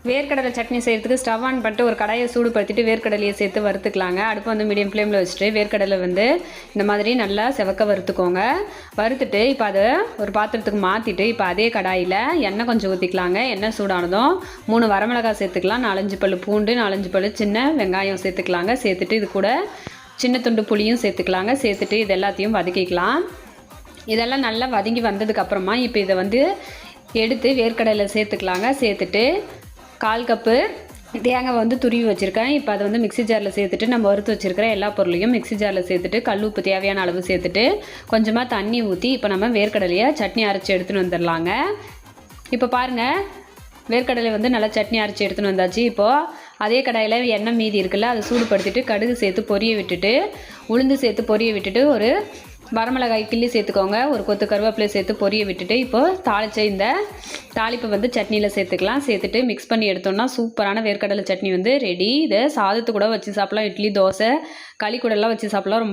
வேர்க்கடலை சட்னி செய்கிறதுக்கு stove on பண்ணிட்டு ஒரு கடாயை சூடுபடுத்திட்டு வேர்க்கடலையை சேர்த்து வறுத்துக்கலாங்க. அடுப்பு வந்து மீடியம் ஃப்ளேமில் வச்சுட்டு வேர்க்கடலை வந்து இந்த மாதிரி நல்லா செவக்க வறுத்துக்கோங்க. வறுத்துட்டு இப்போ அதை ஒரு பாத்திரத்துக்கு மாற்றிட்டு இப்போ அதே கடாயில் எண்ணெய் கொஞ்சம் ஊற்றிக்கலாங்க. எண்ணெய் சூடானதும் 3 வரமிளகாய் சேர்த்துக்கலாம், 4-5 பல் பூண்டு, 4-5 பல் சின்ன வெங்காயம் சேர்த்துக்கலாங்க. சேர்த்துட்டு இது கூட சின்ன துண்டு புளியும் சேர்த்துக்கலாங்க. சேர்த்துட்டு இது எல்லாத்தையும் வதக்கிக்கலாம். இதெல்லாம் நல்லா வதங்கி வந்ததுக்கப்புறமா இப்போ இதை வந்து எடுத்து வேர்க்கடலை சேர்த்துக்கலாங்க. சேர்த்துட்டு 1/4 கப்பு தேங்காய் வந்து துருவி வச்சுருக்கேன். இப்போ அதை வந்து மிக்ஸி ஜாரில் சேர்த்துட்டு நம்ம வறுத்து வச்சுருக்கிற எல்லா பொருளையும் மிக்ஸி ஜாரில் சேர்த்துட்டு கல் உப்பு தேவையான அளவு சேர்த்துட்டு கொஞ்சமாக தண்ணி ஊற்றி இப்போ நம்ம வேர்க்கடலையை சட்னி அரைச்சி எடுத்துன்னு வந்துடலாங்க. இப்போ பாருங்கள், வேர்க்கடலை வந்து நல்லா சட்னி அரைச்சி எடுத்துன்னு வந்தாச்சு. இப்போது அதே கடாயில் எண்ணெய் மீதி இருக்குல்ல, அதை சூடுபடுத்திட்டு கடுகு சேர்த்து பொரிய விட்டுட்டு உளுந்து சேர்த்து பொரிய விட்டுட்டு ஒரு வரமிளகாய் கிள்ளி சேர்த்துக்கோங்க. ஒரு கொத்து கருவேப்பிலை சேர்த்து பொரிய விட்டுட்டு இப்போது தாளித்த இந்த தாளிப்பை வந்து சட்னியில் சேர்த்துக்கலாம். சேர்த்துட்டு மிக்ஸ் பண்ணி எடுத்தோம்னா சூப்பரான வேர்க்கடலை சட்னி வந்து ரெடி. இதை சாதத்து கூட வச்சு சாப்பிட்லாம், இட்லி, தோசை, களி கூடலாம் வச்சு சாப்பிட்லாம். ரொம்ப